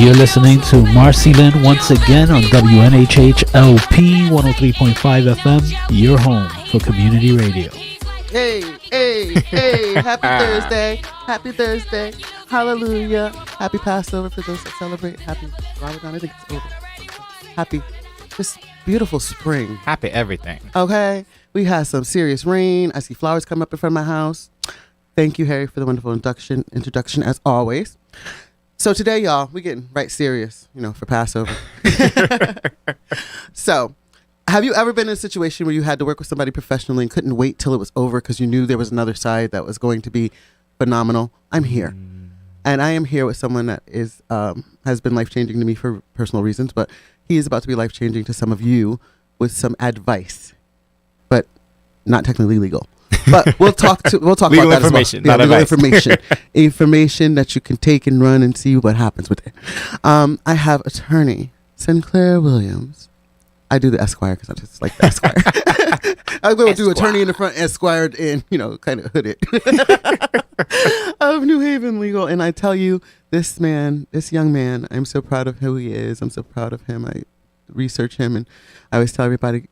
You're listening to MarceyLynn once again on WNHH-LP 103.5 FM, your home for community radio. Hey, happy Thursday. Happy Thursday. Hallelujah. Happy Passover for those that celebrate. Happy Ramadan. I think it's over. Happy, just beautiful spring. Happy everything. Okay. We had some serious rain. I see flowers come up in front of my house. Thank you, Harry, for the wonderful introduction as always. So today, y'all, we getting right serious, for Passover. So, have you ever been in a situation where you had to work with somebody professionally and couldn't wait till it was over because you knew there was another side that was going to be phenomenal? I'm here. And I am here with someone that is has been life-changing to me for personal reasons, but he is about to be life-changing to some of you with some advice, but not technically legal. But we'll talk legal about that information, as well. not legal advice. information that you can take and run and see what happens with it. I have attorney Sinclair Williams. I do the Esquire because I just like the Esquire. I'm going to do attorney in the front, Esquire in, kind of hood it. Of New Haven Legal. And I tell you, this young man, I'm so proud of who he is. I'm so proud of him. I research him, and I always tell everybody,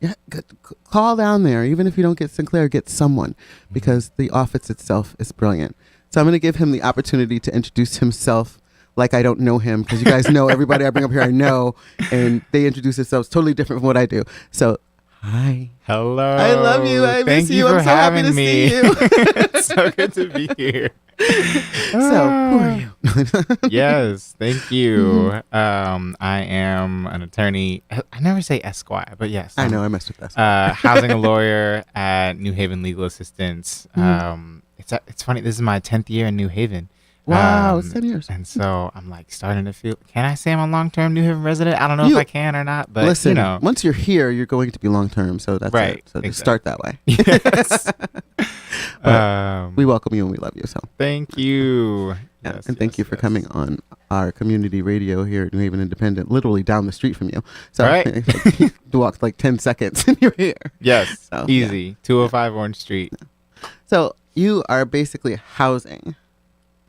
call down there. Even if you don't get Sinclair, get someone, because the office itself is brilliant. So I'm going to give him the opportunity to introduce himself like I don't know him, because you guys know everybody I bring up here I know, and they introduce themselves totally different from what I do. So, hi. Hello. I love you. I miss you. I'm so happy to see you. It's so good to be here. So, who are you? Yes, thank you. I am an attorney. I never say Esquire, but yes. I know, I messed with that. Housing lawyer at New Haven Legal Assistance. It's funny, this is my 10th year in New Haven. Wow, it's 10 years. And so I'm starting to feel, can I say I'm a long-term New Haven resident? I don't know if I can or not, but listen, once you're here, you're going to be long-term. So that's right. So exactly. Just start that way. Yes. We welcome you and we love you. So thank you. Yeah, Yes, and thank you for coming on our community radio here at New Haven Independent, literally down the street from you. So right. You walked 10 seconds and you're here. Yes, so, easy. Yeah. 205 Orange Street. So you are basically housing,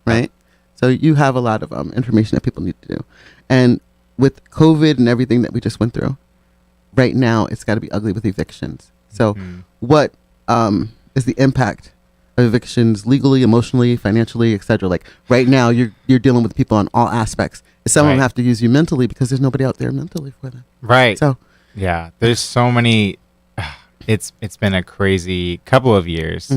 right? So you have a lot of information that people need to do. And with COVID and everything that we just went through, right now it's got to be ugly with evictions. So what is the impact of evictions legally, emotionally, financially, etc.? Right now you're dealing with people on all aspects. Some of them have to use you mentally because there's nobody out there mentally for them. Right. So yeah, there's so many. It's been a crazy couple of years.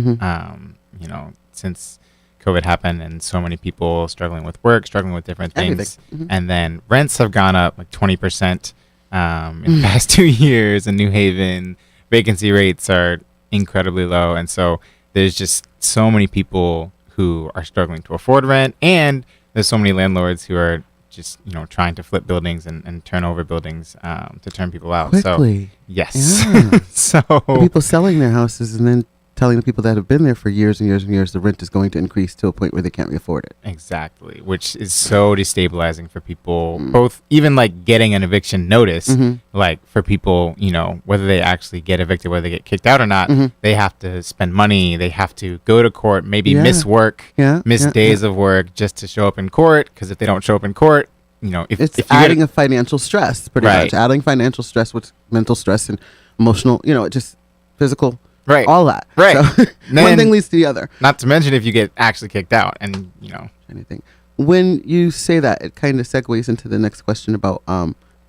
Since COVID happened, and so many people struggling with work, struggling with different things. And then rents have gone up 20% in the past 2 years in New Haven. Vacancy rates are incredibly low. And so there's just so many people who are struggling to afford rent. And there's so many landlords who are just, trying to flip buildings and turn over buildings to turn people out. Quickly. So, yes. Yeah. So the people selling their houses and then telling the people that have been there for years and years and years the rent is going to increase to a point where they can't afford it. Exactly, which is so destabilizing for people, both even getting an eviction notice, for people, whether they actually get evicted, whether they get kicked out or not, they have to spend money, they have to go to court, maybe miss work, miss days of work just to show up in court, because if they don't show up in court, if adding a financial stress, pretty much, adding financial stress with mental stress and emotional, just physical. Right. All that. Right. So one thing leads to the other. Not to mention if you get actually kicked out and, anything. When you say that, it kind of segues into the next question about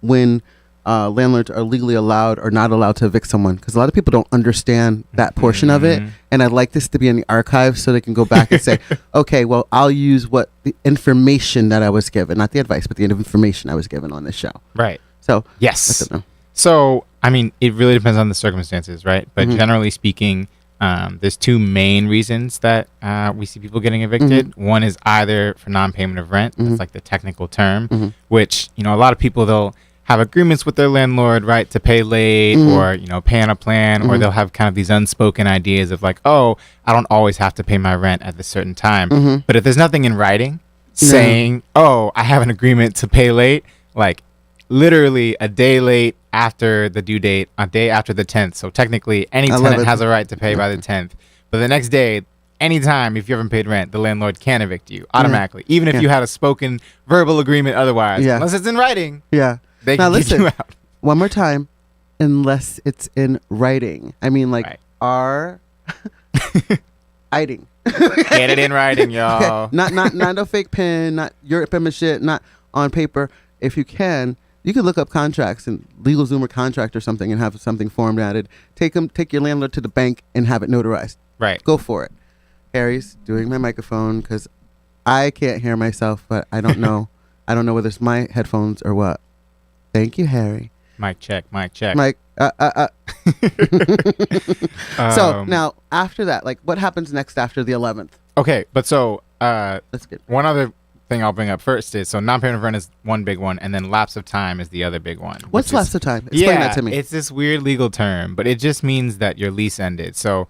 when landlords are legally allowed or not allowed to evict someone. Because a lot of people don't understand that portion of it. And I'd like this to be in the archives so they can go back and say, okay, well, I'll use the information that I was given, not the advice, but the information I was given on this show. Right. So, yes. I don't know. So, it really depends on the circumstances, right? But generally speaking, There's two main reasons that we see people getting evicted. One is either for non-payment of rent. That's like the technical term, which, a lot of people, they'll have agreements with their landlord, right, to pay late or, pay on a plan, or they'll have kind of these unspoken ideas of like, oh, I don't always have to pay my rent at a certain time. But if there's nothing in writing saying, oh, I have an agreement to pay late, like literally a day late after the due date, a day after the 10th. So technically any tenant has a right to pay by the 10th. But the next day, anytime, if you haven't paid rent, the landlord can evict you automatically, even if you had a spoken verbal agreement otherwise, unless it's in writing. Yeah. They can kick you out. One more time, unless it's in writing. I mean, like, writing. Get it in writing, y'all. Okay. Not a fake pen, not your penmanship, not on paper. If you can look up contracts and LegalZoom or contract or something and have something formatted. Take your landlord to the bank and have it notarized. Right. Go for it. Harry's doing my microphone because I can't hear myself, but I don't know. I don't know whether it's my headphones or what. Thank you, Harry. Mic check. So now after that, like, what happens next after the 11th? Okay, but so that's good. One other thing I'll bring up first is, so non-payment of rent is one big one, and then lapse of time is the other big one. What's lapse of time? Explain that to me. It's this weird legal term, but it just means that your lease ended. So,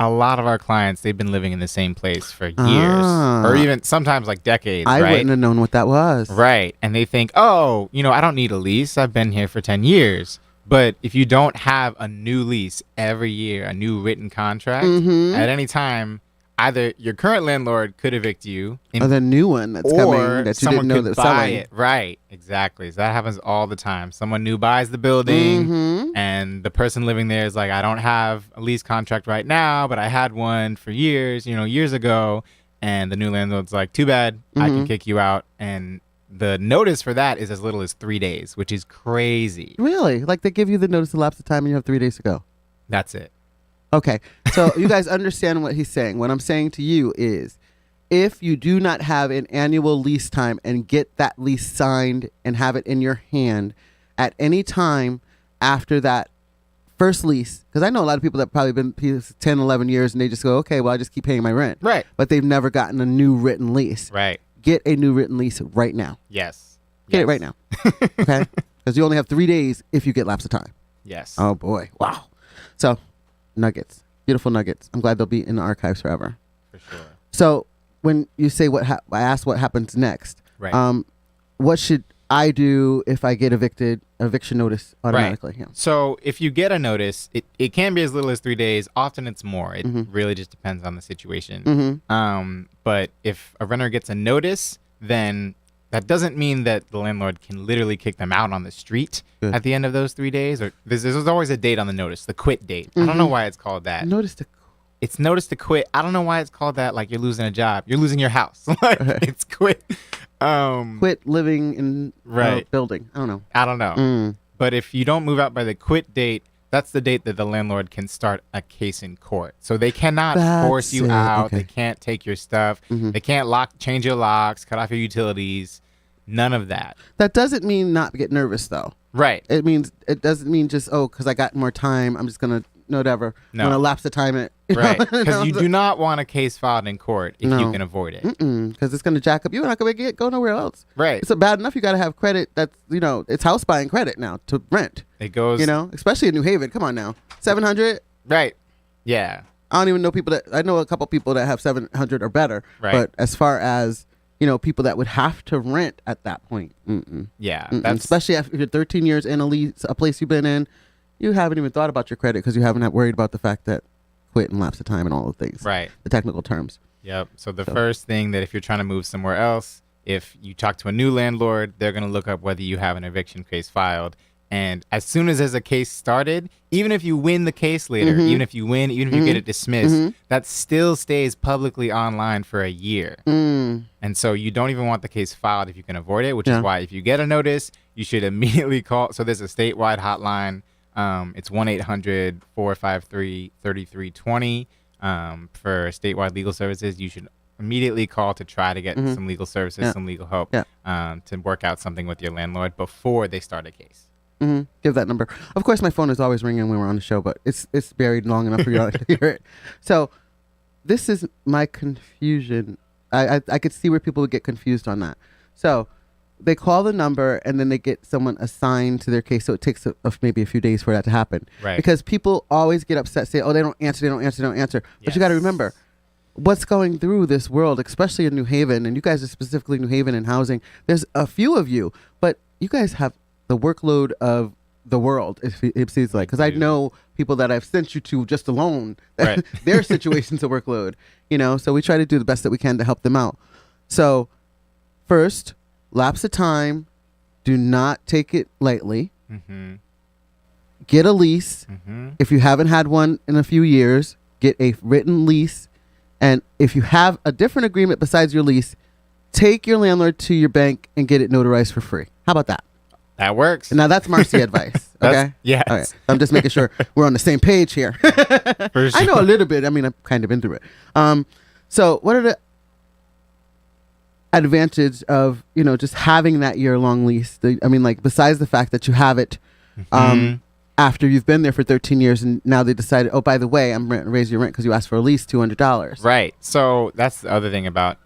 a lot of our clients, they've been living in the same place for years, or even sometimes like decades. I wouldn't have known what that was. Right. And they think, oh, I don't need a lease. I've been here for 10 years. But if you don't have a new lease every year, a new written contract, at any time, either your current landlord could evict you, or the new one that's coming that you didn't know that was selling. It. Right, exactly. So that happens all the time. Someone new buys the building, and the person living there is like, I don't have a lease contract right now, but I had one for years, years ago. And the new landlord's like, too bad, I can kick you out. And the notice for that is as little as 3 days, which is crazy. Really? Like, they give you the notice of lapse of time and you have 3 days to go? That's it. Okay, so you guys understand what he's saying. What I'm saying to you is, if you do not have an annual lease time and get that lease signed and have it in your hand at any time after that first lease, because I know a lot of people that probably been 10, 11 years and they just go, okay, well, I just keep paying my rent. Right. But they've never gotten a new written lease. Right. Get a new written lease right now. Yes. Get it right now. Okay? Because you only have 3 days if you get lapse of time. Yes. Oh, boy. Wow. So, nuggets. Beautiful nuggets. I'm glad they'll be in the archives forever. For sure. So, when you say I asked what happens next. Right. What should I do if I get evicted? Eviction notice automatically. Right. Yeah. So if you get a notice, it can be as little as 3 days. Often it's more. It really just depends on the situation. But if a renter gets a notice, then that doesn't mean that the landlord can literally kick them out on the street at the end of those 3 days. Or there's always a date on the notice, the quit date. I don't know why it's called that. It's notice to quit. I don't know why it's called that. Like, you're losing a job. You're losing your house. It's quit. Quit living in building. I don't know. But if you don't move out by the quit date, that's the date that the landlord can start a case in court. So they cannot force you out. Okay. They can't take your stuff. They can't change your locks, cut off your utilities. None of that. That doesn't mean not get nervous, though. Right. It doesn't mean just, because I got more time, I'm just going to whatever. No. I'm going to lapse the time it. Right. Because you do not want a case filed in court if you can avoid it. Because it's going to jack up. You're not going to go nowhere else. Right. It's bad enough you got to have credit that's, it's house buying credit now to rent. It goes. Especially in New Haven. Come on now. 700? Right. Yeah. I don't even know I know a couple people that have 700 or better. Right. But as far as, people that would have to rent at that point. Yeah. Especially if you're 13 years in a place you've been in. You haven't even thought about your credit because you haven't worried about the fact that quit and lapse of time and all the things. Right. The technical terms. Yep. So the first thing that if you're trying to move somewhere else, if you talk to a new landlord, they're going to look up whether you have an eviction case filed. And as soon as there's a case started, even if you win the case later, even if you get it dismissed, that still stays publicly online for a year. And so you don't even want the case filed if you can avoid it, which is why if you get a notice, you should immediately call. So there's a statewide hotline. It's 1-800-453-3320 for statewide legal services. You should immediately call to try to get some legal services, some legal help to work out something with your landlord before they start a case. Give that number. Of course, my phone is always ringing when we're on the show, but it's buried long enough for you to hear it. So this is my confusion. I could see where people would get confused on that. So they call the number and then they get someone assigned to their case. So it takes maybe a few days for that to happen. Right. Because people always get upset, say, oh, they don't answer. But you got to remember what's going through this world, especially in New Haven. And you guys are specifically New Haven and housing. There's a few of you, but you guys have the workload of the world, it seems like. Because I know people that I've sent you to just alone. Right. Their situation's a workload. So we try to do the best that we can to help them out. So first, lapse of time, do not take it lightly. Get a lease. If you haven't had one in a few years, get a written lease. And if you have a different agreement besides your lease, take your landlord to your bank and get it notarized for free. How about that? That works. Now that's Marcy advice. Okay? Yes. Okay. I'm just making sure we're on the same page here. For sure. I know a little bit. I mean, I'm kind of into it. So what are the advantage of just having that year-long lease? Besides the fact that you have it after you've been there for 13 years and now they decided, oh, by the way, I'm going to raise your rent because you asked for a lease, $200. Right. So that's the other thing about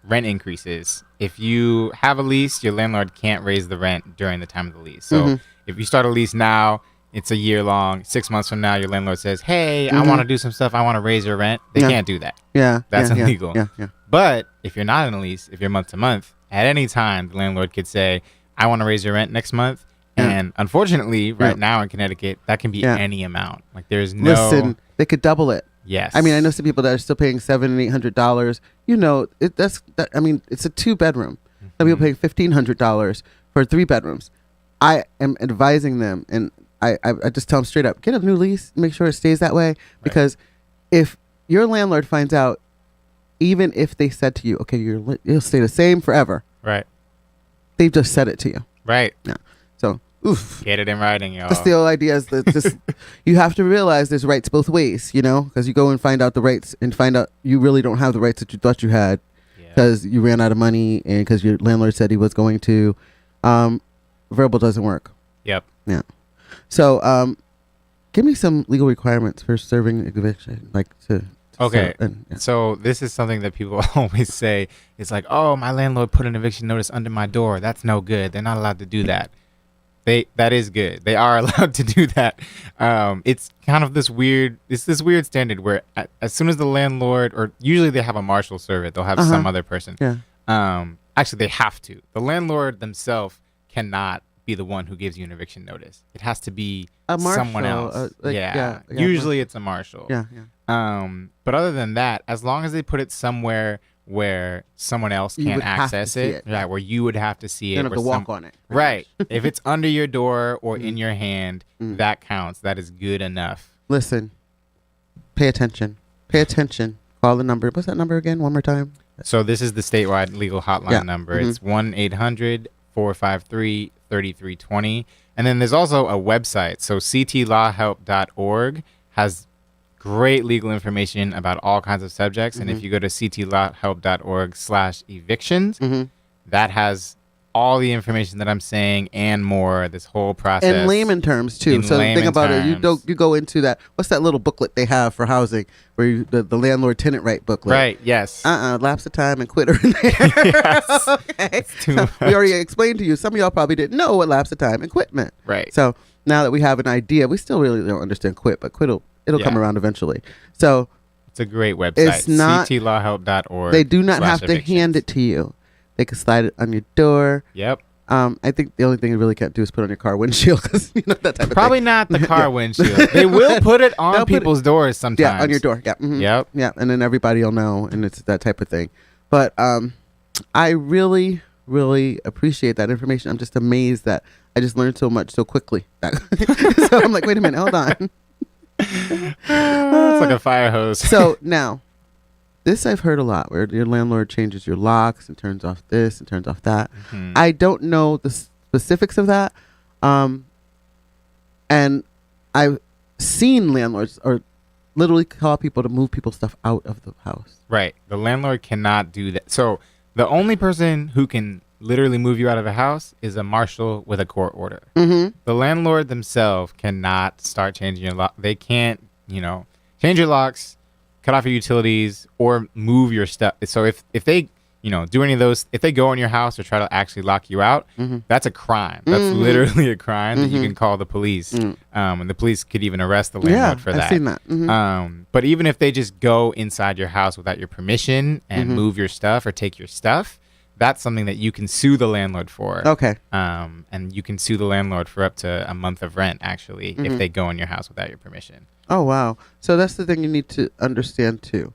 rent increases. If you have a lease, your landlord can't raise the rent during the time of the lease. So if you start a lease now, it's a year long. 6 months from now, your landlord says, hey, I want to do some stuff, I want to raise your rent. They can't do that. That's illegal. But if you're not in a lease, if you're month to month, at any time, the landlord could say, I want to raise your rent next month. And unfortunately, right now in Connecticut, that can be any amount. Like there's no... Listen, they could double it. Yes. I mean, I know some people that are still paying $700 and $800. It's a 2-bedroom. Some people paying $1,500 for 3 bedrooms. I am advising them, and I just tell them straight up, get a new lease, make sure it stays that way. Because if your landlord finds out, even if they said to you, okay, you'll stay the same forever. Right. They've just said it to you. Right. Yeah. So, oof. Get it in writing, y'all. That's the whole idea is that just you have to realize there's rights both ways, because you go and find out the rights and find out you really don't have the rights that you thought you had because you ran out of money and because your landlord said he was going to. Verbal doesn't work. Yep. Yeah. So, give me some legal requirements for serving eviction, Okay, so this is something that people always say. It's like, oh, my landlord put an eviction notice under my door. That's no good. They're not allowed to do that. That is good. They are allowed to do that. It's kind of this weird standard where as soon as the landlord, or usually they have a marshal serve it, they'll have some other person. Yeah. Actually, they have to. The landlord themselves cannot be the one who gives you an eviction notice. It has to be someone else. Usually it's a marshal. Yeah. But other than that, as long as they put it somewhere where someone else can't access it, right, where you would have to see it. You don't have to walk on it. Right. If it's under your door or in your hand, that counts. That is good enough. Listen, pay attention. Call the number. What's that number again? One more time. So this is the statewide legal hotline number. It's 1-800-453-3320. And then there's also a website. So ctlawhelp.org has great legal information about all kinds of subjects. And if you go to ctlawhelp.org/evictions, that has all the information that I'm saying and more, this whole process. In layman terms, too. So think about it. You go into that. What's that little booklet they have for housing where the landlord-tenant right booklet? Right, yes. Lapse of time and quitter in there. Yes. Okay. So we already explained to you. Some of y'all probably didn't know what lapse of time and quit meant. Right. So now that we have an idea, we still really don't understand quit, but it'll come around eventually. So it's a great website. It's not ctlawhelp.org. They do not have to hand it to you. They can slide it on your door. Yep. I think the only thing you really can't do is put on your car windshield because that type of Probably thing. not the car windshield. They will put it on people's doors sometimes. Yeah, on your door. Yeah. Yep. Yeah, and then everybody will know, and it's that type of thing. But I really, really appreciate that information. I'm just amazed that I just learned so much so quickly. So I'm like, wait a minute, hold on. It's like a fire hose. So now, this I've heard a lot, where your landlord changes your locks and turns off this and turns off that. I don't know the specifics of that. And I've seen landlords or literally call people to move people's stuff out of the house. Right. The landlord cannot do that. So the only person who can literally move you out of a house is a marshal with a court order. Mm-hmm. The landlord themselves cannot start changing your lock. They can't, change your locks, cut off your utilities, or move your stuff. So if they, do any of those, if they go in your house or try to actually lock you out, that's a crime. That's literally a crime that you can call the police. And the police could even arrest the landlord for that. I've seen that. But even if they just go inside your house without your permission and move your stuff or take your stuff, that's something that you can sue the landlord for. Okay. And you can sue the landlord for up to a month of rent, actually, if they go in your house without your permission. Oh, wow. So that's the thing you need to understand, too.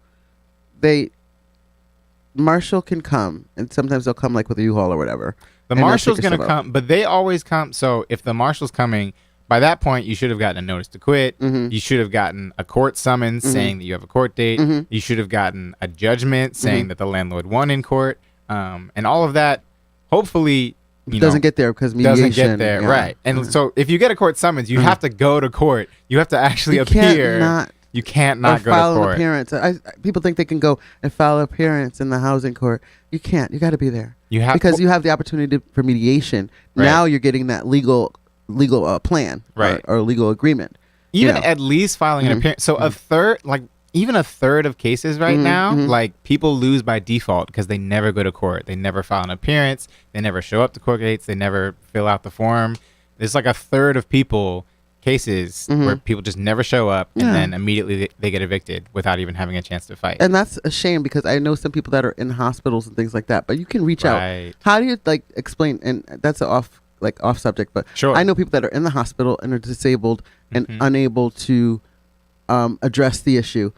Marshal can come, and sometimes they'll come like with a U-Haul or whatever. The marshal's going to come, but they always come. So if the marshal's coming, by that point, you should have gotten a notice to quit. You should have gotten a court summons saying that you have a court date. You should have gotten a judgment saying that the landlord won in court. And all of that, hopefully, doesn't get there because mediation. Doesn't get there, right. And so if you get a court summons, you have to go to court. You have to actually appear. You can't not go to file court. An appearance. People think they can go and file an appearance in the housing court. You can't. You got to be there. You have the opportunity for mediation. Right. Now you're getting that legal plan, right, or legal agreement. Even at least filing an appearance. So even a third of cases right now, like people lose by default because they never go to court. They never file an appearance. They never show up to court dates. They never fill out the form. There's like a third of cases where people just never show up and then immediately they get evicted without even having a chance to fight. And that's a shame because I know some people that are in hospitals and things like that, but you can reach out. How do you explain, and that's off subject, but sure. I know people that are in the hospital and are disabled and unable to address the issue.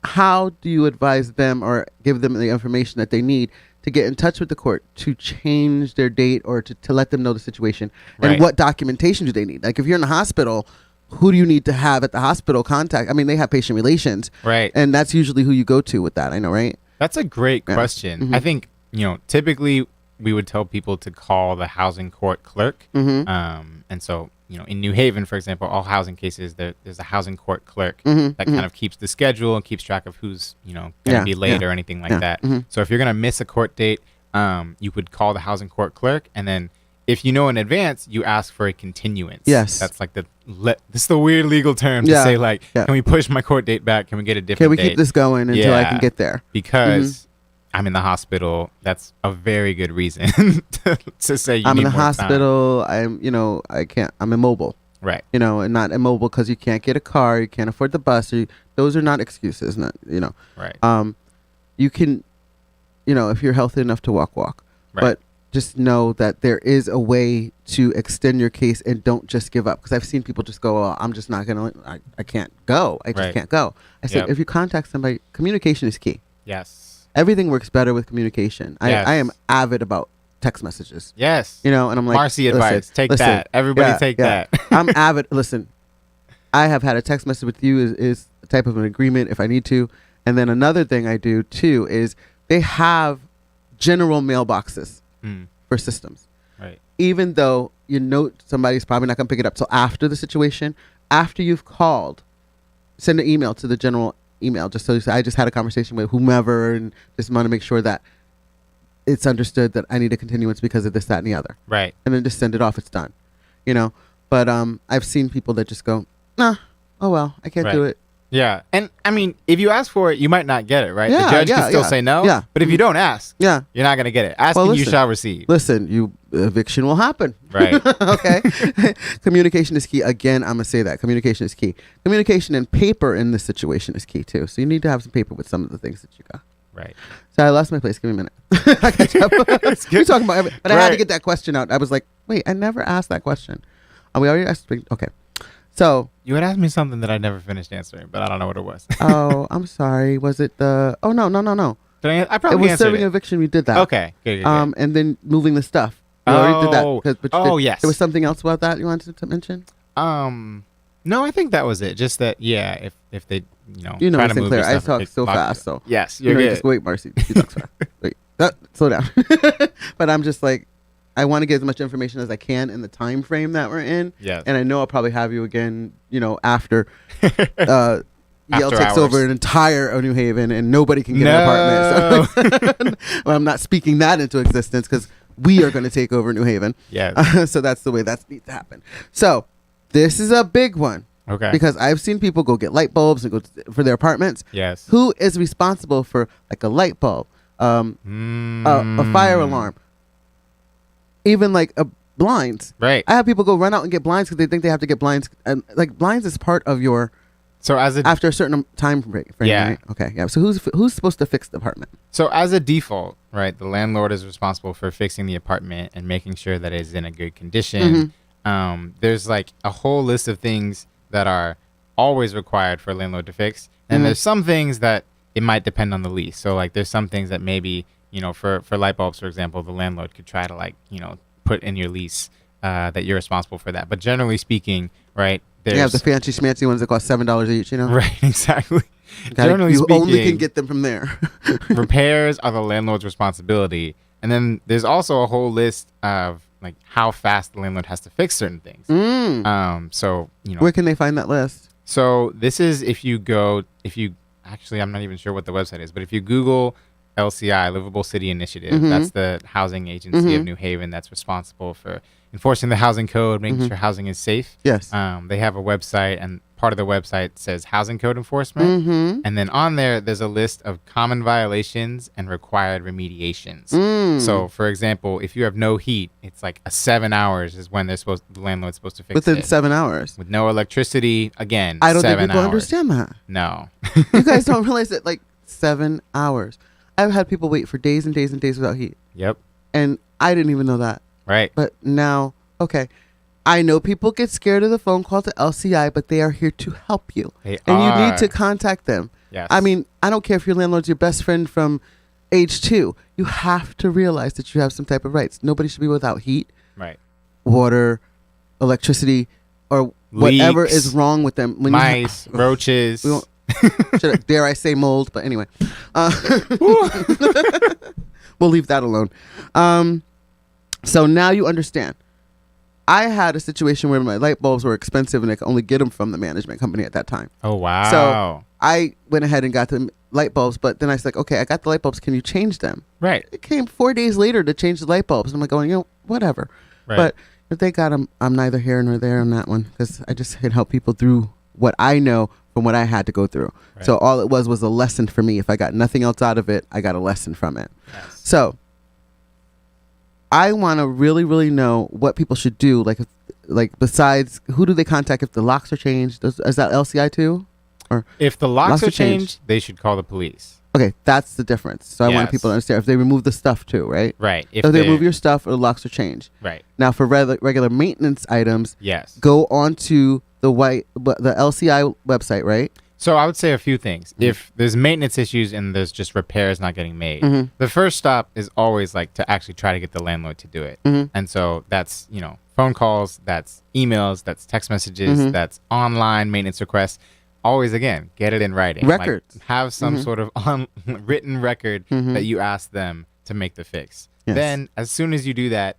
How do you advise them or give them the information that they need to get in touch with the court to change their date or to let them know the situation? Right. And what documentation do they need? Like if you're in the hospital, who do you need to have at the hospital contact? I mean, they have patient relations. Right. And that's usually who you go to with that. I know, right? That's a great question. I think, typically we would tell people to call the housing court clerk. And so, in New Haven, for example, all housing cases, there's a housing court clerk that kind of keeps the schedule and keeps track of who's, going to be late or anything like that. So if you're going to miss a court date, you would call the housing court clerk. And then if you know in advance, you ask for a continuance. Yes. That's like this is the weird legal term to say can we push my court date back? Can we get a different date? Can we keep this going until I can get there? Because I'm in the hospital. That's a very good reason to say you need more time. I'm in the hospital. I can't. I'm immobile. Right. And not immobile because you can't get a car, you can't afford the bus. Those are not excuses. Right. You can, if you're healthy enough to walk. Right. But just know that there is a way to extend your case and don't just give up. Because I've seen people just go, "Oh, I'm just not gonna. I can't go. I just can't go." I said, if you contact somebody, communication is key. Yes. Everything works better with communication. Yes. I am avid about text messages. Yes. And I'm like, Marcy advice. Take that. Everybody take that. I'm avid. Listen, I have had a text message with you is a type of an agreement if I need to. And then another thing I do too is they have general mailboxes for systems. Right. Even though somebody's probably not going to pick it up. So after the situation, after you've called, send an email to the general email just so you say, I just had a conversation with whomever and just want to make sure that it's understood that I need a continuance because of this, that, and the other. Right. And then just send it off. It's done. But I've seen people that just go, nah, oh well, I can't do it. Yeah. And I mean, if you ask for it, you might not get it, right? The judge can still say no. Yeah. But if you don't ask, you're not going to get it. Asking, you shall receive. Listen, eviction will happen. Right. Okay. Communication is key. Again, I'm going to say that. Communication is key. Communication and paper in this situation is key too. So you need to have some paper with some of the things that you got. Right. So I lost my place. Give me a minute. I catch up. We're talking about everything. But I had to get that question out. I was like, wait, I never asked that question. We already asked. Okay. So you had asked me something that I never finished answering, but I don't know what it was. Oh, I'm sorry. Was it the? Oh no. I probably it was serving eviction. We did that. Okay. Good. And then moving the stuff. We already did that. Yes. There was something else about that you wanted to mention. No, I think that was it. Just that, if they, try to Sinclair, move your I stuff, talk so fast. So yes, you're good. Just wait, Marcy. She talks fast. Wait, slow down. But I'm just like, I want to get as much information as I can in the time frame that we're in. Yes. And I know I'll probably have you again, after Yale takes hours. over an entire New Haven and nobody can get an apartment. So well, I'm not speaking that into existence because we are going to take over New Haven. Yes. So that's the way that needs to happen. So this is a big one. Okay. Because I've seen people go get light bulbs and for their apartments. Yes. Who is responsible for like a light bulb, a fire alarm, even like a blinds? Right. I have people go run out and get blinds because they think they have to get blinds, and like blinds is part of your. So after a certain time frame, yeah. Right? Okay, yeah. So who's supposed to fix the apartment? So as a default, right, the landlord is responsible for fixing the apartment and making sure that it's in a good condition. There's like a whole list of things that are always required for a landlord to fix, and there's some things that it might depend on the lease. So like there's some things that maybe, you know, for light bulbs, for example, the landlord could try to like, you know, put in your lease that you're responsible for that. But generally speaking, right, there's the fancy schmancy ones that cost $7 each, you know? Right, exactly. Generally you only can get them from there. Repairs are the landlord's responsibility. And then there's also a whole list of like how fast the landlord has to fix certain things. So, you know, where can they find that list? So this is actually, I'm not even sure what the website is, but if you Google LCI, Livable City Initiative, that's the housing agency of New Haven that's responsible for enforcing the housing code, making sure housing is safe. Yes. They have a website, and part of the website says housing code enforcement. And then on there's a list of common violations and required remediations. So for example, if you have no heat, it's like 7 hours is when the landlord's supposed to fix it. Within 7 hours. With no electricity, again, I don't think 7 people hours. understand that. No. You guys don't realize that, like, 7 hours. I've had people wait for days and days and days without heat. Yep. And I didn't even know that. Right. But now, okay. I know people get scared of the phone call to LCI, but they are here to help you. You need to contact them. Yes. I mean, I don't care if your landlord's your best friend from age 2. You have to realize that you have some type of rights. Nobody should be without heat, right, water, electricity, or whatever is wrong with them. When mice, roaches. Dare I say mold? But anyway, we'll leave that alone. So now you understand. I had a situation where my light bulbs were expensive and I could only get them from the management company at that time. Oh, wow. So I went ahead and got the light bulbs, but then I was like, okay, I got the light bulbs. Can you change them? Right. It came 4 days later to change the light bulbs. I'm like going, whatever. Right. But if they got them, I'm neither here nor there on that one because I just can help people through what I know from what I had to go through. Right. So all it was a lesson for me. If I got nothing else out of it, I got a lesson from it. Yes. So I want to really, really know what people should do. Like besides, who do they contact if the locks are changed? Is that LCI too? Or if the locks are changed, they should call the police. Okay, that's the difference. So I want people to understand if they remove the stuff too, right? Right. If they remove your stuff or the locks are changed. Right. Now for regular maintenance items, yes, go onto the LCI website, right? So I would say a few things. If there's maintenance issues and there's just repairs not getting made, the first stop is always like to actually try to get the landlord to do it. And so that's, phone calls, that's emails, that's text messages, that's online maintenance requests. Always, again, get it in writing. Records. Like, have some sort of written record that you ask them to make the fix. Yes. Then as soon as you do that,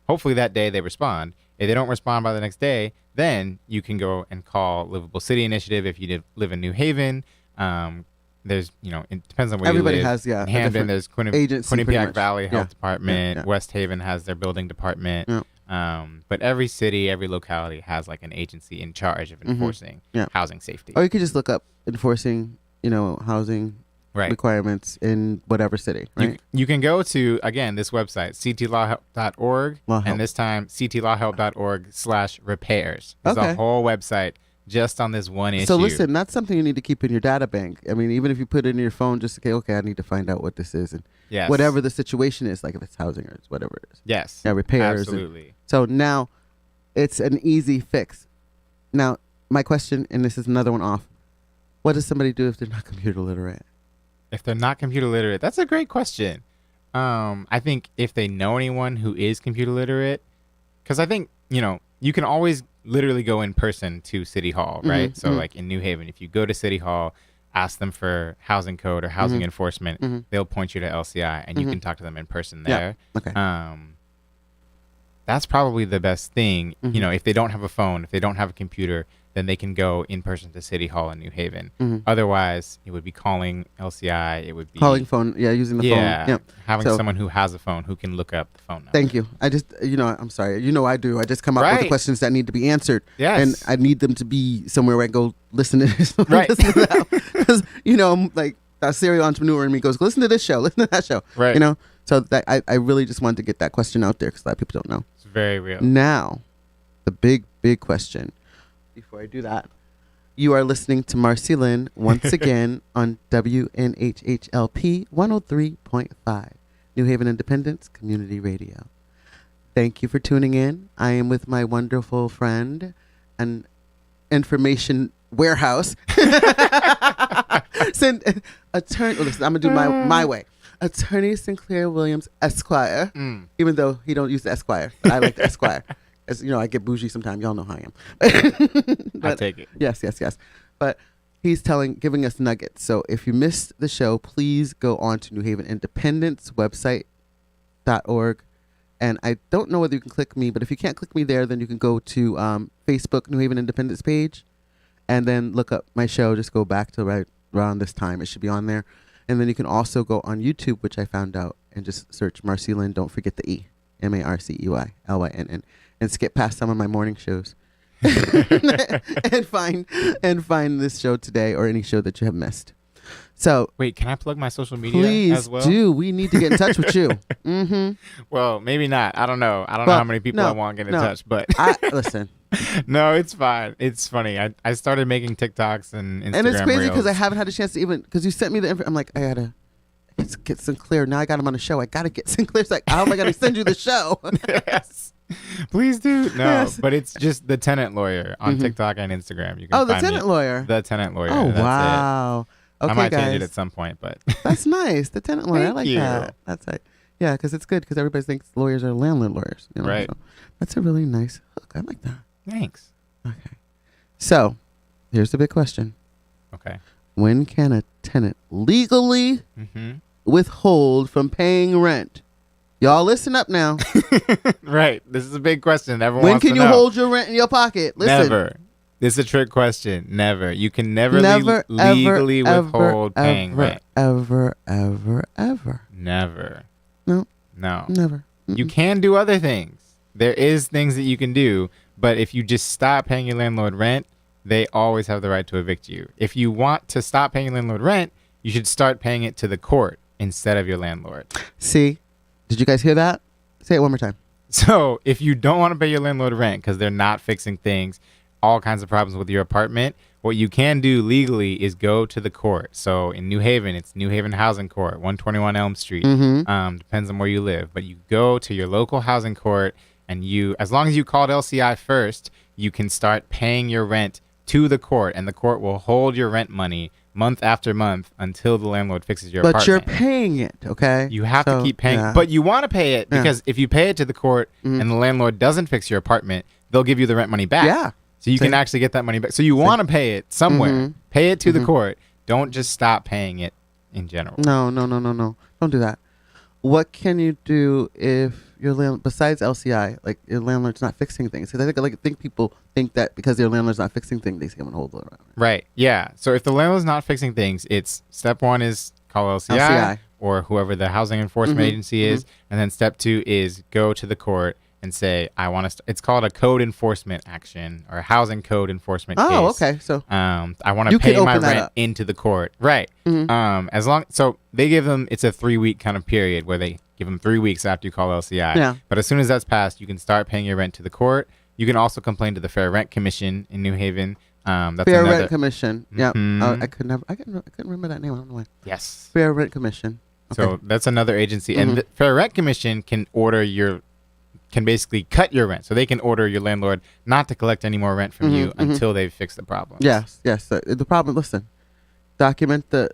hopefully that day they respond. If they don't respond by the next day, then you can go and call Livable City Initiative if you live in New Haven. There's, it depends on where everybody you live. Has, yeah. In Hamden, there's Quinnipiac Valley Health Department. Yeah. West Haven has their building department. Yeah. But every city, every locality has like an agency in charge of enforcing housing safety. Or you could just look up enforcing, housing requirements in whatever city, right? You can go to, again, this website, ctlawhelp.org, and this time ctlawhelp.org/repairs. There's a whole website just on this one issue. So listen, that's something you need to keep in your data bank. I mean, even if you put it in your phone, just okay, I need to find out what this is, and whatever the situation is, like if it's housing or it's whatever it is. Yes. Yeah, repairs. Absolutely. So now it's an easy fix. Now, my question, and this is another one off, what does somebody do if they're not computer literate? If they're not computer literate, that's a great question. I think if they know anyone who is computer literate, because I think, you can always literally go in person to City Hall, right? So like in New Haven, if you go to City Hall, ask them for housing code or housing enforcement, they'll point you to LCI and you can talk to them in person there. Yeah. Okay. that's probably the best thing. Mm-hmm. You know, if they don't have a phone, if they don't have a computer, then they can go in person to City Hall in New Haven. Mm-hmm. Otherwise, it would be calling LCI. It would be calling phone. Yeah, using the phone. Yeah, having someone who has a phone who can look up the phone number. Thank you. I just, I'm sorry. I do. I just come up with the questions that need to be answered. Yes. And I need them to be somewhere where I go listen to this. Right. Listen to that. Because, I'm like, that serial entrepreneur in me goes, listen to this show. Listen to that show. Right. So that I really just wanted to get that question out there because a lot of people don't know. It's very real. Now, the big question. Before I do that, you are listening to MarceyLynn once again on WNHHLP 103.5, New Haven Independence Community Radio. Thank you for tuning in. I am with my wonderful friend and information warehouse. Attorney, listen, I'm going to do my way. Attorney Sinclair Williams, Esquire, even though he don't use the Esquire, but I like the Esquire. As I get bougie sometimes. Y'all know how I am. I take it. Yes. But he's giving us nuggets. So if you missed the show, please go on to New Haven Independence website.org. And I don't know whether you can click me, but if you can't click me there, then you can go to Facebook New Haven Independence page and then look up my show. Just go back to right around this time. It should be on there. And then you can also go on YouTube, which I found out, and just search MarceyLynn. Don't forget the E. MarceyLynn. And skip past some of my morning shows and find this show today or any show that you have missed. So wait, can I plug my social media as well? Please do. We need to get in touch with you. Mm-hmm. Well, maybe not. I don't know. I don't know how many people I want to get in touch, but listen. No, it's fine. It's funny. I started making TikToks and Instagram and it's crazy because Reels. I haven't had a chance to because you sent me the I'm like, I gotta get Sinclair. Now I got him on the show. I gotta get Sinclair's like, how am I gonna send you the show? Yes. Please do. No, Yes. but it's just the tenant lawyer on TikTok and Instagram. You can the find tenant lawyer. The tenant lawyer. Oh, That's wow. it. Okay, I might guys. change it at some point, but That's nice. The tenant lawyer. I Thank like you. that. That's it. Yeah, because it's good because everybody thinks lawyers are landlord lawyers. Right. So that's a really nice hook. I like that. Thanks. Okay. So here's the big question. Okay. When can a tenant legally Mm-hmm. withhold from paying rent? Y'all listen up now. Right. This is a big question. Everyone When wants can to you know. hold your rent in your pocket? Listen. Never. This is a trick question. Never. You can never, Never, legally ever, withhold paying rent. Ever. Never. No. No. Never. You can do other things. There is things that you can do, but if you just stop paying your landlord rent, they always have the right to evict you. If you want to stop paying your landlord rent, you should start paying it to the court instead of your landlord. See? Did you guys hear that? Say it one more time. So if you don't want to pay your landlord rent because they're not fixing things, all kinds of problems with your apartment, what you can do legally is go to the court. So in New Haven, it's New Haven Housing Court, 121 Elm Street. Depends on where you live. But you go to your local housing court, and as long as you called LCI first, you can start paying your rent to the court, and the court will hold your rent money month after month until the landlord fixes your apartment. But you're paying it, okay? You have to keep paying, but you want to pay it because if you pay it to the court and the landlord doesn't fix your apartment, they'll give you the rent money back. Yeah. So you can actually get that money back. So you want to pay it somewhere. Pay it to the court. Don't just stop paying it in general. No. Don't do that. What can you do if your landlord, besides LCI, like your landlord's not fixing things? Because I think people think that because their landlord's not fixing things, they can hold it around. Right. Yeah. So if the landlord's not fixing things, it's step one is call LCI. Or whoever the housing enforcement agency is, and then step two is go to the court and say, I want to. It's called a code enforcement action or a housing code enforcement case. Oh, okay. So I want to pay my rent into the court, right? So they give them. It's a 3-week kind of period where they give them 3 weeks after you call LCI. Yeah. But as soon as that's passed, you can start paying your rent to the court. You can also complain to the Fair Rent Commission in New Haven. That's Fair Rent Commission. Yeah. I couldn't remember that name. I don't know why. Yes. Fair Rent Commission. Okay. So that's another agency, and the Fair Rent Commission can basically cut your rent. So they can order your landlord not to collect any more rent from you until they've fixed the problem. Yes. The problem, listen, document the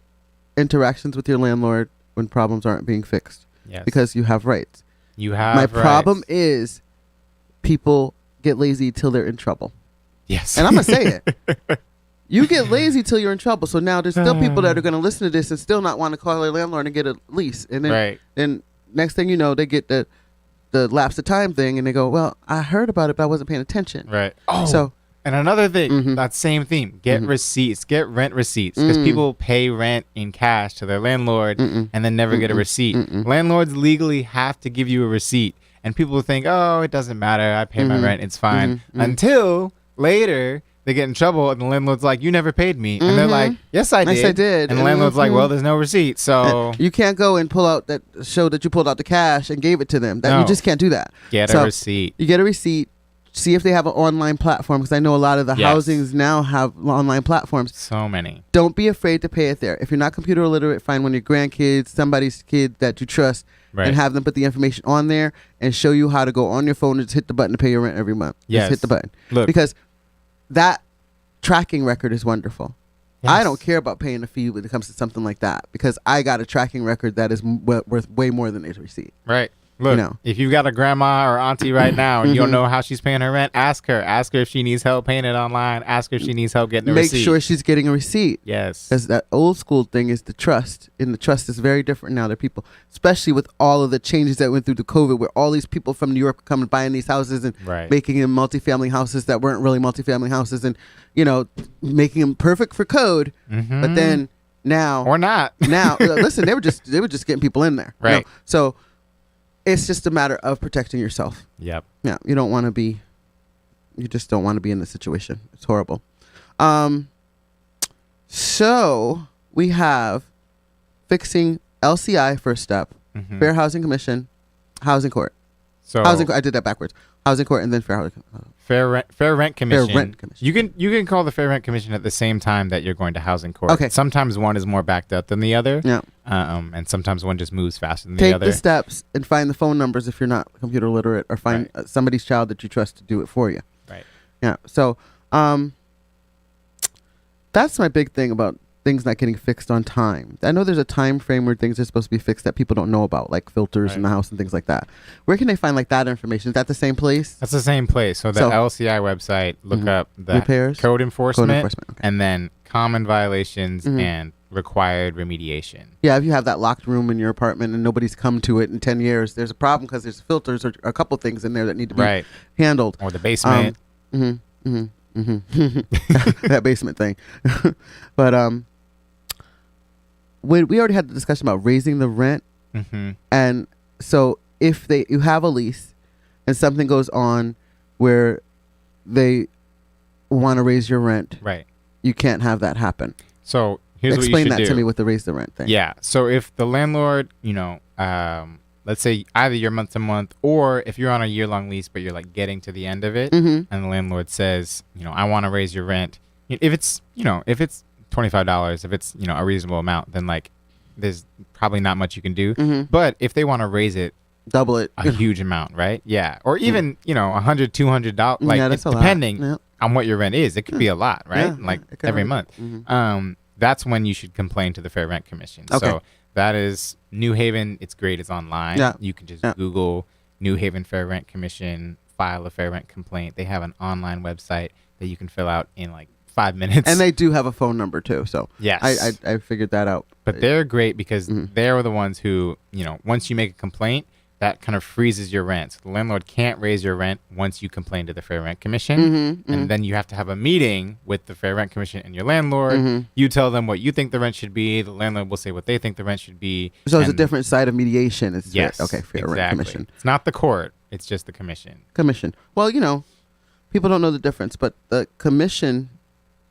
interactions with your landlord when problems aren't being fixed. Yes. Because you have rights. My problem is people get lazy till they're in trouble. Yes. And I'm going to say it. You get lazy till you're in trouble. So now there's still people that are going to listen to this and still not want to call their landlord and get a lease. And then, then next thing you know, they get the the lapse of time thing, and they go, well, I heard about it, but I wasn't paying attention. Right. Oh, so and another thing, that same theme, get receipts, get rent receipts, because people pay rent in cash to their landlord and then never get a receipt. Landlords legally have to give you a receipt, and people think, oh, it doesn't matter, I pay my rent, it's fine, until later they get in trouble and the landlord's like, you never paid me, and they're like, yes I did, and the landlord's like, well, there's no receipt, so you can't go and pull out that show that you pulled out the cash and gave it to them. You just can't do that. Get a receipt. You get a receipt. See if they have an online platform, because I know a lot of the housings now have online platforms. So many. Don't be afraid to pay it there. If you're not computer illiterate, find one of your grandkids, somebody's kid that you trust, and have them put the information on there and show you how to go on your phone and just hit the button to pay your rent every month. Yes. Just hit the button. Look. Because that tracking record is wonderful. Yes. I don't care about paying a fee when it comes to something like that, because I got a tracking record that is worth way more than a receipt. Right. Look, if you've got a grandma or auntie right now and you don't know how she's paying her rent, ask her. Ask her if she needs help paying it online. Ask her if she needs help getting a receipt. Make sure she's getting a receipt. Yes. Because that old school thing is the trust. And the trust is very different now. There are people, especially with all of the changes that went through the COVID, where all these people from New York were coming buying these houses and making them multifamily houses that weren't really multifamily houses, and, making them perfect for code. But then now. Or not. Now, listen, they were just getting people in there. Right. So it's just a matter of protecting yourself. Yep. Yeah, you just don't want to be in this situation. It's horrible. So we have fixing LCI first step, Fair Housing Commission, Housing Court. So I did that backwards. Housing Court and then Fair Housing. Fair Rent Commission. Fair Rent Commission. You can call the Fair Rent Commission at the same time that you're going to Housing Court. Okay. Sometimes one is more backed up than the other. Yeah. And sometimes one just moves faster than the other. Take the steps and find the phone numbers if you're not computer literate, or find somebody's child that you trust to do it for you. Right. Yeah. So, that's my big thing about things not getting fixed on time. I know there's a time frame where things are supposed to be fixed that people don't know about, like filters in the house and things like that. Where can they find like that information? Is that the same place? That's the same place. So the LCI website, look up the repairs, code enforcement, and then common violations and required remediation. Yeah, if you have that locked room in your apartment and nobody's come to it in 10 years, there's a problem because there's filters or a couple things in there that need to be handled. Or the basement. That basement thing. But we already had the discussion about raising the rent, and so if you have a lease and something goes on where they want to raise your rent, you can't have that happen. So here's explain what you should that do. to me with the raise the rent thing. Yeah. So if the landlord, let's say either you're month to month, or if you're on a year-long lease but you're like getting to the end of it, and the landlord says, I want to raise your rent. If it's $25, if it's a reasonable amount, then like there's probably not much you can do. But if they want to raise it, double it, a huge amount, right? Yeah. Or even $100, $200, like depending on what your rent is, it could be a lot, right? Like every month. That's when you should complain to the Fair Rent Commission. So that is New Haven. It's great. It's online. You can just Google New Haven Fair Rent Commission, file a fair rent complaint. They have an online website that you can fill out in like 5 minutes. And they do have a phone number too. So yes, I figured that out. But they're great because they're the ones who, once you make a complaint, that kind of freezes your rent. So the landlord can't raise your rent once you complain to the Fair Rent Commission. And then you have to have a meeting with the Fair Rent Commission and your landlord. You tell them what you think the rent should be. The landlord will say what they think the rent should be. So it's a different side of mediation. It's yes. Fair Rent Commission. It's not the court. It's just the commission. Well, people don't know the difference, but the commission,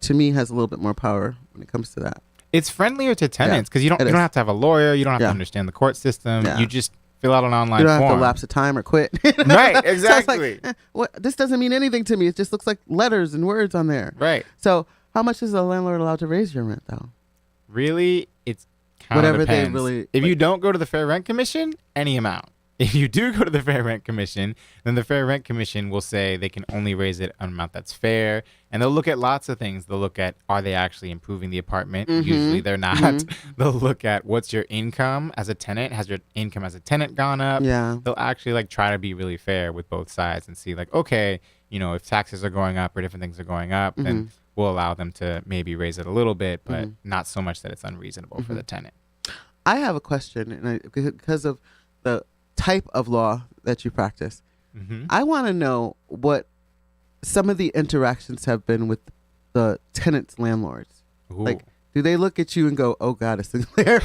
to me, has a little bit more power when it comes to that. It's friendlier to tenants because you don't have to have a lawyer. You don't have to understand the court system. You just fill out an online form. You don't have to lapse of time or quit. Right, exactly. So this doesn't mean anything to me. It just looks like letters and words on there. Right. So how much is the landlord allowed to raise your rent, though? Really, it's kind of whatever depends. They really. If you don't go to the Fair Rent Commission, any amount. If you do go to the Fair Rent Commission, then the Fair Rent Commission will say they can only raise it an amount that's fair. And they'll look at lots of things. They'll look at, are they actually improving the apartment? Usually they're not. They'll look at, what's your income as a tenant? Has your income as a tenant gone up? Yeah. They'll actually like try to be really fair with both sides and see like, okay, if taxes are going up or different things are going up, then we'll allow them to maybe raise it a little bit, but not so much that it's unreasonable for the tenant. I have a question, and because of the type of law that you practice. Mm-hmm. I want to know what some of the interactions have been with the tenants' landlords. Ooh. Like, do they look at you and go, "Oh God, it's Sinclair,"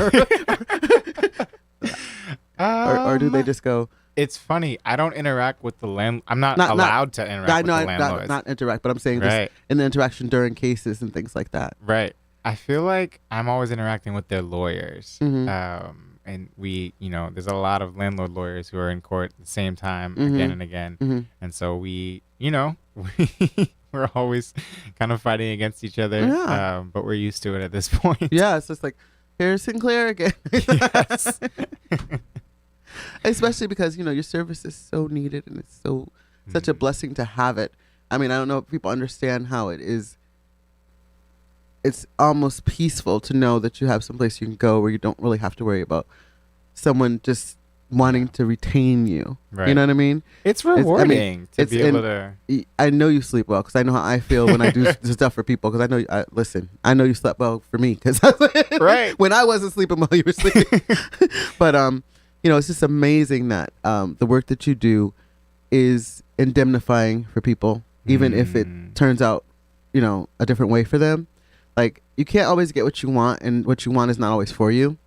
or do they just go? It's funny. I don't interact with the land. I'm not allowed to interact with the landlords. Not interact, but I'm saying Right. just in the interaction during cases and things like that. Right. I feel like I'm always interacting with their lawyers. Mhm. And we, there's a lot of landlord lawyers who are in court at the same time again and again. Mhm. And so we, we're always kind of fighting against each other. Yeah. But we're used to it at this point. Yeah, it's just like, here's Sinclair again. Yes. Especially because, your service is so needed and it's such a blessing to have it. I mean, I don't know if people understand how it is. It's almost peaceful to know that you have someplace you can go where you don't really have to worry about someone just wanting to retain you. Right. You know what I mean? It's rewarding to be able to. I know you sleep well because I know how I feel when I do stuff for people. Because I know, I know you slept well for me because Right. when I wasn't sleeping well, you were sleeping. But it's just amazing that the work that you do is indemnifying for people, even if it turns out, a different way for them. Like, you can't always get what you want, and what you want is not always for you.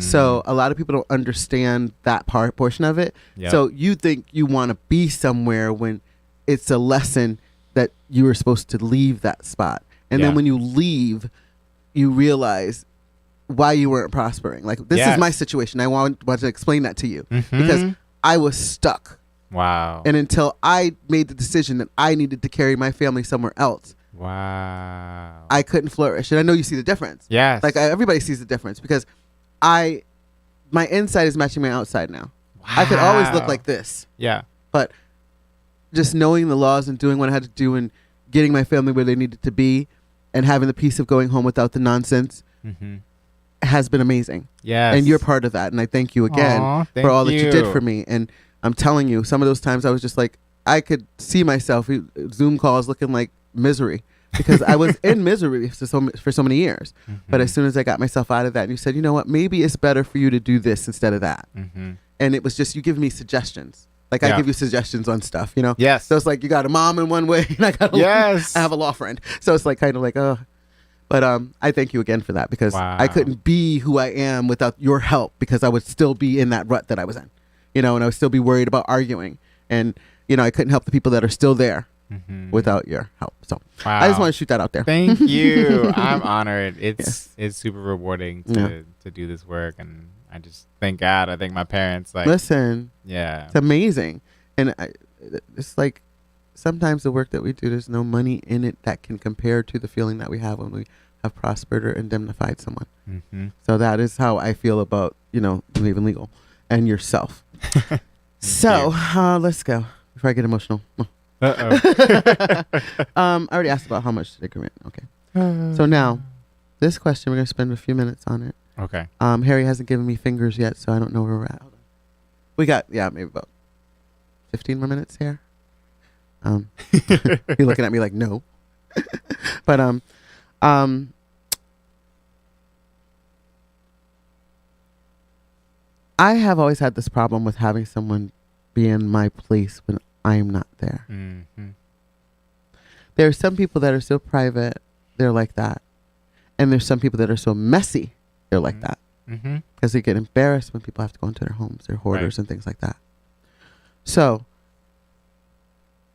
So a lot of people don't understand that portion of it. Yep. So you think you want to be somewhere when it's a lesson that you were supposed to leave that spot. And then when you leave, you realize why you weren't prospering. Like, this is my situation. I want to explain that to you because I was stuck. Wow. And until I made the decision that I needed to carry my family somewhere else, wow, I couldn't flourish. And I know you see the difference. Yes. Like, everybody sees the difference because my inside is matching my outside now. Wow. I could always look like this. Yeah. But just knowing the laws and doing what I had to do and getting my family where they needed to be and having the peace of going home without the nonsense has been amazing. Yes. And you're part of that. And I thank you again for all that you did for me. And I'm telling you, some of those times I was just like, I could see myself Zoom calls looking like misery because I was in misery for so many years. But as soon as I got myself out of that, and you said, you know what, maybe it's better for you to do this instead of that. And it was just, you give me suggestions. Like, I give you suggestions on stuff, Yes. So it's like, you got a mom in one way and I have a law friend. So it's like, kind of like, but I thank you again for that because I couldn't be who I am without your help because I would still be in that rut that I was in, and I would still be worried about arguing. And, I couldn't help the people that are still there without your help. So I just want to shoot that out there. Thank you. I'm honored. It's super rewarding to do this work. And I just thank God. I thank my parents. Like, listen, it's amazing. And it's like, sometimes the work that we do, there's no money in it that can compare to the feeling that we have when we have prospered or indemnified someone. So that is how I feel about, New Haven Legal and yourself. So let's go before I get emotional. I already asked about how much they can rent. Okay. So now, this question, we're going to spend a few minutes on it. Okay. Harry hasn't given me fingers yet, so I don't know where we're at. We got, maybe about 15 more minutes here. You're looking at me like, no. But I have always had this problem with having someone be in my place when I am not there. There are some people that are so private, they're like that. And there's some people that are so messy, they're like that. Because they get embarrassed when people have to go into their homes, their hoarders and things like that. So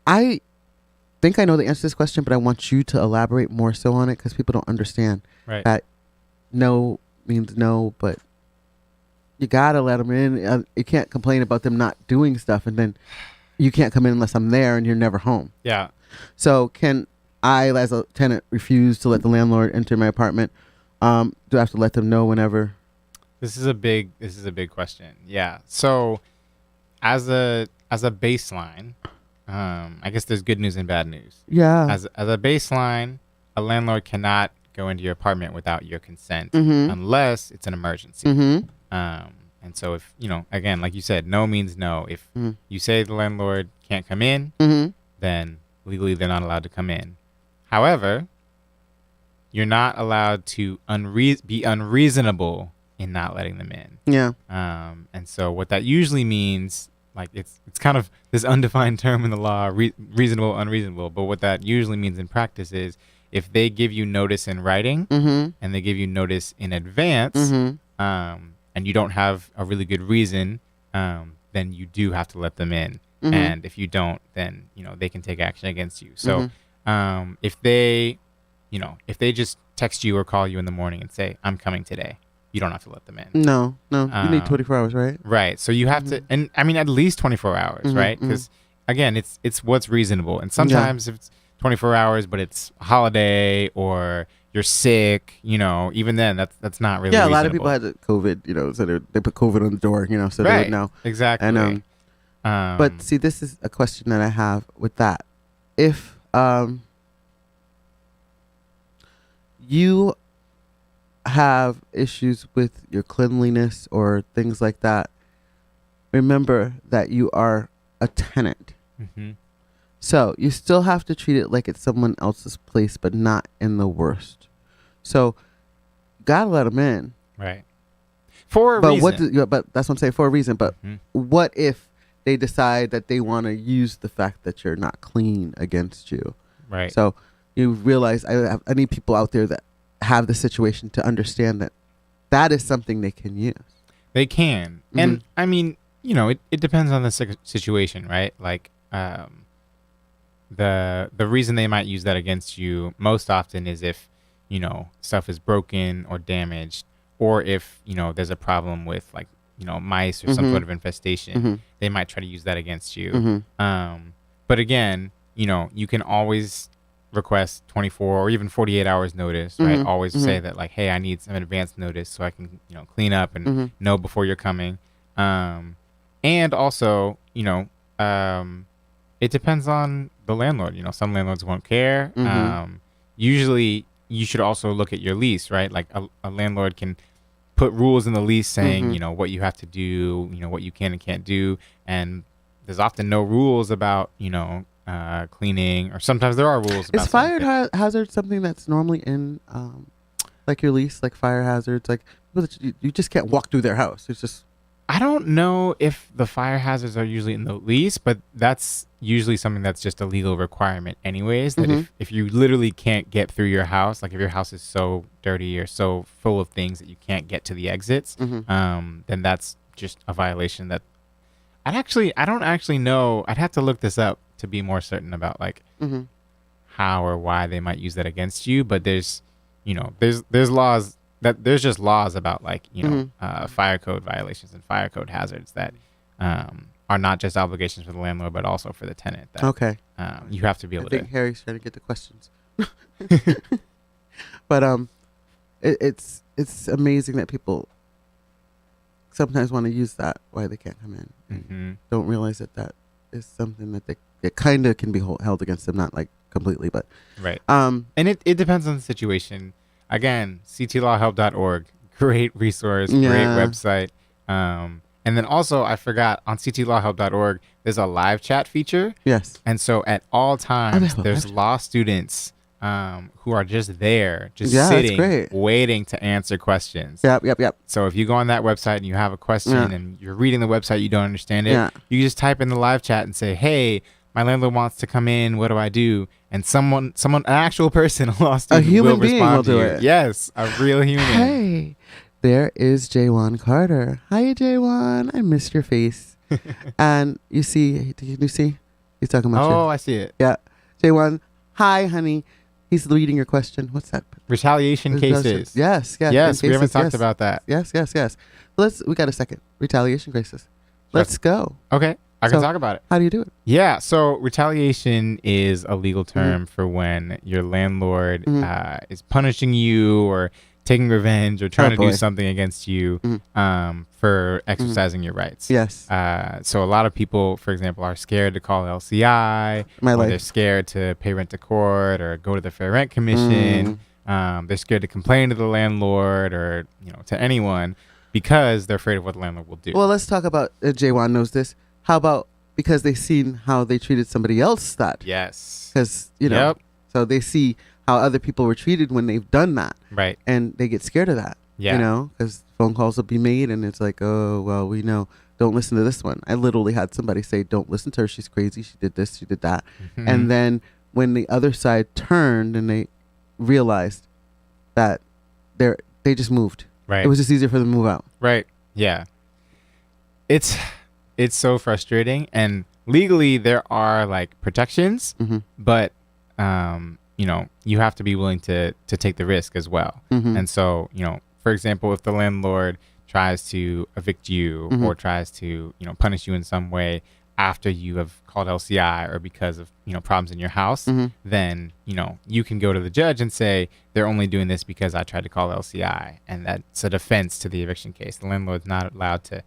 I think I know the answer to this question, but I want you to elaborate more so on it because people don't understand that no means no, but you got to let them in. You can't complain about them not doing stuff, and then you can't come in unless I'm there and you're never home. Yeah. So can I, as a tenant, refuse to let the landlord enter my apartment? Do I have to let them know whenever? This is a big question. Yeah. So as a baseline, I guess there's good news and bad news. Yeah. As a baseline, a landlord cannot go into your apartment without your consent unless it's an emergency. And so if, again, like you said, no means no. If you say the landlord can't come in, then legally they're not allowed to come in. However, you're not allowed to be unreasonable in not letting them in. Yeah. And so what that usually means like it's kind of this undefined term in the law, reasonable, unreasonable. But what that usually means in practice is if they give you notice in writing and they give you notice in advance, and you don't have a really good reason, then you do have to let them in. And if you don't, then they can take action against you. So if they just text you or call you in the morning and say, "I'm coming today," you don't have to let them in. No, you need 24 hours, right? Right. So you have to, and I mean, at least 24 hours, right? Because again, it's what's reasonable. And sometimes if it's 24 hours, but it's a holiday or you're sick, even then that's not really reasonable. A lot of people had COVID, so they put COVID on the door, so they would know. Exactly. And but see, this is a question that I have with that. If you have issues with your cleanliness or things like that, remember that you are a tenant. So you still have to treat it like it's someone else's place, but not in the worst. So gotta let them in, right? For a reason. But that's what I'm saying, for a reason. But what if they decide that they want to use the fact that you're not clean against you? Right. So you realize I need people out there that have the situation to understand that is something they can use. They can. And I mean, it depends on the situation, right? Like the reason they might use that against you most often is if, stuff is broken or damaged, or if, there's a problem with like, mice or some sort of infestation, they might try to use that against you. But again, you can always request 24 or even 48 hours notice, right? Always say that like, hey, I need some advance notice so I can, clean up and know before you're coming. And also, it depends on the landlord. Some landlords won't care. Usually you should also look at your lease, right? Like a landlord can put rules in the lease saying, what you have to do, what you can and can't do. And there's often no rules about, cleaning, or sometimes there are rules about is fire hazard something that's normally in like your lease, like fire hazards, like you just can't walk through their house? It's just, I don't know if the fire hazards are usually in the lease, but that's usually something that's just a legal requirement anyways, that if you literally can't get through your house, like if your house is so dirty or so full of things that you can't get to the exits, then that's just a violation that I don't actually know. I'd have to look this up to be more certain about like how or why they might use that against you. But there's laws that there's just laws about like, fire code violations and fire code hazards that are not just obligations for the landlord, but also for the tenant. That, you have to be able to. I think Harry's trying to get the questions. But it's amazing that people sometimes want to use that why they can't come in. Don't realize that is something that it kind of can be held against them, not like completely, but right. And it depends on the situation. Again, ctlawhelp.org, great resource, great website. And then also, I forgot, on ctlawhelp.org, there's a live chat feature. Yes. And so at all times, there's law students who are just there, sitting, waiting to answer questions. Yep. So if you go on that website and you have a question and you're reading the website, you don't understand it, you just type in the live chat and say, hey, my landlord wants to come in, what do I do? And someone, an actual person, a law student, a human being will do it. Yes, a real human. Hey, there is Jaywan Carter. Hi, Jaywan. I missed your face. And you see, did you see? He's talking about you. Oh, I see it. Yeah. Jaywan, hi, honey. He's reading your question. What's that? Retaliation cases. Yes. We haven't talked about that. Yes. We got a second. Retaliation cases. Let's go. Okay. I can talk about it. How do you do it? Yeah. So retaliation is a legal term for when your landlord is punishing you or taking revenge or trying to do something against you for exercising your rights. Yes. So a lot of people, for example, are scared to call LCI, or they're scared to pay rent to court or go to the Fair Rent Commission. They're scared to complain to the landlord or to anyone because they're afraid of what the landlord will do. Well, let's talk about Jaywan knows this. How about because they've seen how they treated somebody else that? Yes. Because, so they see how other people were treated when they've done that. Right. And they get scared of that. Yeah. Because phone calls will be made and it's like, oh, well, we know don't listen to this one. I literally had somebody say, don't listen to her. She's crazy. She did this. She did that. Mm-hmm. And then when the other side turned and they realized that they just moved. Right. It was just easier for them to move out. Right. Yeah. It's so frustrating. And legally, there are like protections, Mm-hmm. but you have to be willing to take the risk as well. Mm-hmm. And so, for example, if the landlord tries to evict you Mm-hmm. or tries to, punish you in some way after you have called LCI or because of, problems in your house, Mm-hmm. then, you can go to the judge and say, they're only doing this because I tried to call LCI. And that's a defense to the eviction case. The landlord's not allowed to,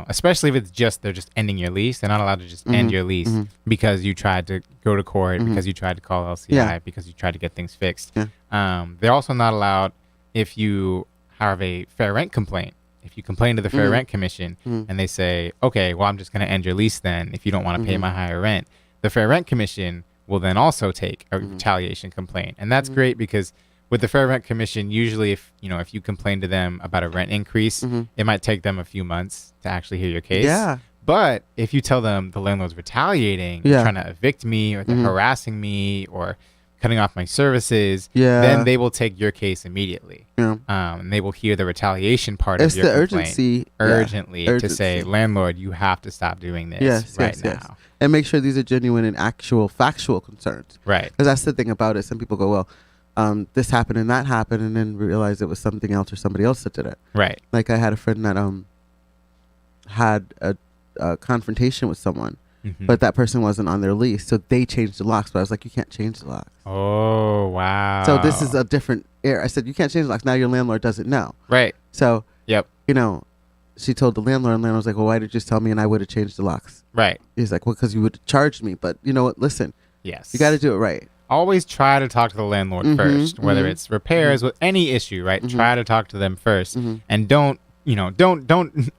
especially if it's they're just ending your lease. They're not allowed to just Mm-hmm. end your lease Mm-hmm. because you tried to go to court, Mm-hmm. because you tried to call LCI, Yeah. because you tried to get things fixed. Yeah. They're also not allowed if you have a fair rent complaint. If you complain to the Fair Mm-hmm. Rent Commission Mm-hmm. and they say, okay, well, I'm just going to end your lease then if you don't want to pay Mm-hmm. my higher rent, the Fair Rent Commission will then also take a Mm-hmm. retaliation complaint. And that's Mhm. great because with the Fair Rent Commission, usually if you complain to them about a rent increase, Mm-hmm. it might take them a few months to actually hear your case. Yeah. But if you tell them the landlord's retaliating, Yeah. trying to evict me, or they're Mhm. harassing me, or cutting off my services, Yeah. then they will take your case immediately. Yeah. And they will hear the retaliation part It's of your the complaint urgency. urgently Yeah. to say, Urgency. landlord, you have to stop doing this Yes, right yes, now. yes. And make sure these are genuine and actual factual concerns. Right. Because that's the thing about it. Some people go, well, this happened and that happened, and then realize it was something else or somebody else that did it. Right. Like I had a friend that had a confrontation with someone, Mhm. but that person wasn't on their lease, so they changed the locks. But I was like, you can't change the locks. Oh, wow. So this is a different era. I said, you can't change the locks. Now your landlord doesn't know. right. So, Yep. she told the landlord, and the landlord was like, well, why did you just tell me and I would have changed the locks? Right. He's like, well, because you would have charged me. But you know what? Listen, Yes. you got to do it right. Always try to talk to the landlord Mhm, first, whether mhm. it's repairs with any issue, right? Mhm. Try to talk to them 1st Mhm. and don't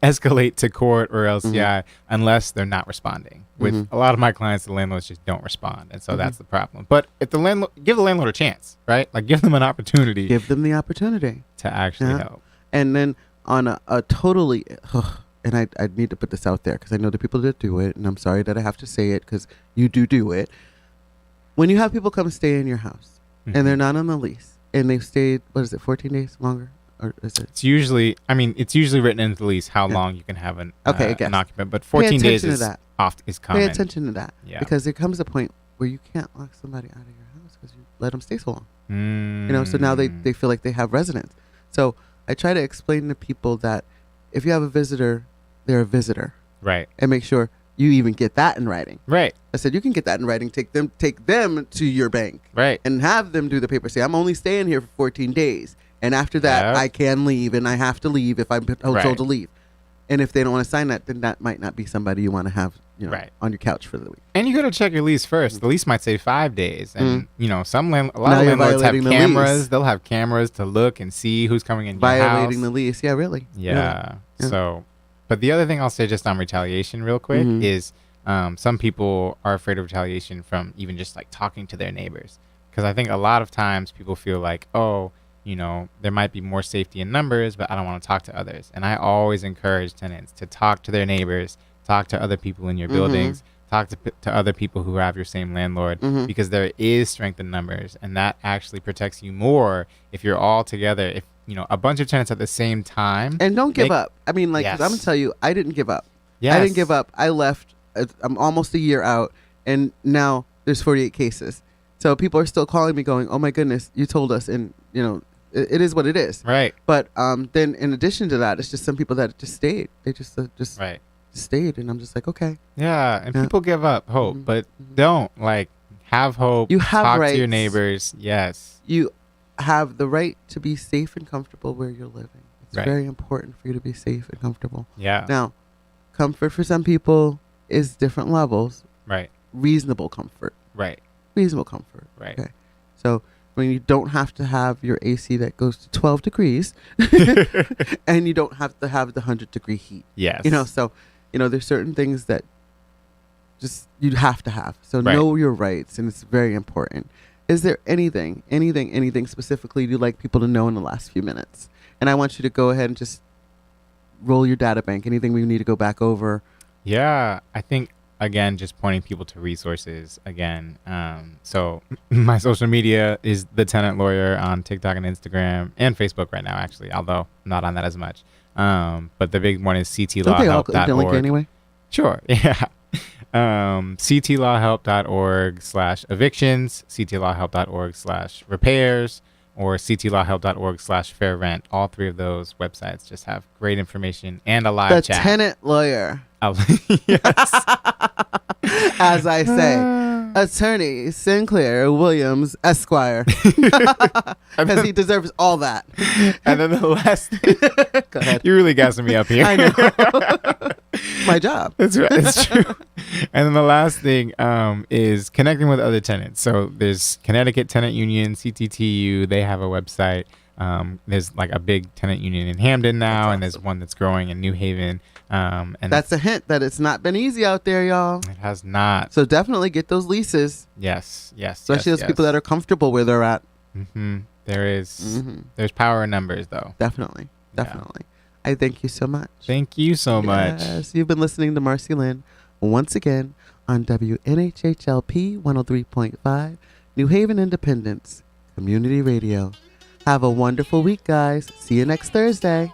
escalate to court or LCI Mm-hmm. unless they're not responding. With Mhm. a lot of my clients, the landlords just don't respond. And so Mhm. that's the problem. But if the landlord, give the landlord a chance, right? Like give them an opportunity Give them the opportunity. to actually Yeah. help. And then on a totally, and I need to put this out there because I know the people that do it, and I'm sorry that I have to say it because you do it. When you have people come stay in your house Mhm. and they're not on the lease and they've stayed, 14 days longer? Or is it? It's usually written into the lease how Yeah. long you can have an Okay, I guess. an occupant, but 14 days attention to is that. is common. Pay attention to that. Yeah. Because there comes a point where you can't lock somebody out of your house because you let them stay so long. Mm. So now they feel like they have residence. So I try to explain to people that if you have a visitor, they're a visitor, right, and make sure you even get that in writing. right, I said you can get that in writing. Take them to your bank right. and have them do the paper. Say I'm only staying here for 14 days, and after that Yep. I can leave, and I have to leave if I'm told Right. to leave. And if they don't want to sign that, then that might not be somebody you want to have Right. on your couch for the week. And you got to check your lease first. The lease might say 5 days, and a lot Now of you're landlords have violating the cameras. lease. They'll have cameras to look and see who's coming in your Violating house. the lease. Yeah, really. Yeah. Yeah. So, but the other thing I'll say just on retaliation, real quick, Mhm. is some people are afraid of retaliation from even just like talking to their neighbors, because I think a lot of times people feel like, oh, there might be more safety in numbers, but I don't want to talk to others. And I always encourage tenants to talk to their neighbors, talk to other people in your buildings, talk to other people who have your same landlord, Mhm. because there is strength in numbers, and that actually protects you more if you're all together. If a bunch of tenants at the same time, And don't give Make- up. I mean, like, 'cause I'm gonna Yes. tell you, I didn't give up. yes. I didn't give up. I left. I'm almost a year out, and now there's 48 cases. So people are still calling me, going, "Oh my goodness, you told us," and it is what it is. Right, But then, in addition to that, it's just some people that just stayed. They just right. stayed, and I'm just like, okay. Yeah, and Yeah. people give up hope, Mhm. but don't have hope. You have talk to your rights. neighbors. Yes, You have the right to be safe and comfortable where you're living. It's Right. very important for you to be safe and comfortable. yeah, Now, comfort for some people is different levels. right, Reasonable comfort. right, Reasonable comfort. right. Okay. So when you don't have to have your AC that goes to 12 degrees and you don't have to have the 100-degree heat. Yes, So there's certain things that just you have to have. So Right. know your rights, and it's very important. Is there anything specifically you'd like people to know in the last few minutes? And I want you to go ahead and just roll your data bank? Anything we need to go back over? Yeah, I think, again, just pointing people to resources again. So my social media is The Tenant Lawyer on TikTok and Instagram and Facebook right now, actually, although I'm not on that as much. But the big one is ctlawhelp.org. Link anyway? Sure, yeah. ctlawhelp.org/evictions, ctlawhelp.org/repairs, or ctlawhelp.org/fair rent. All three of those websites just have great information and a live chat. The Tenant Lawyer. Yes. As I say, Attorney Sinclair Williams, Esquire. Because he deserves all that. And then the last thing. Go ahead. You're really gassing me up here. I know. My job. That's right. It's true. And then the last thing is connecting with other tenants. So there's Connecticut Tenant Union, CTTU. They have a website. There's like a big tenant union in Hamden now, awesome. And there's one that's growing in New Haven. And that's a hint that it's not been easy out there, y'all. It has not. So definitely get those leases. Yes. Especially those people that are comfortable where they're at. Mm-hmm. There's power in numbers, though. Definitely. Yeah. I thank you so much. Thank you so much. Yes, you've been listening to MarceyLynn once again on WNHHLP 103.5 New Haven Independence Community Radio. Have a wonderful week, guys. See you next Thursday.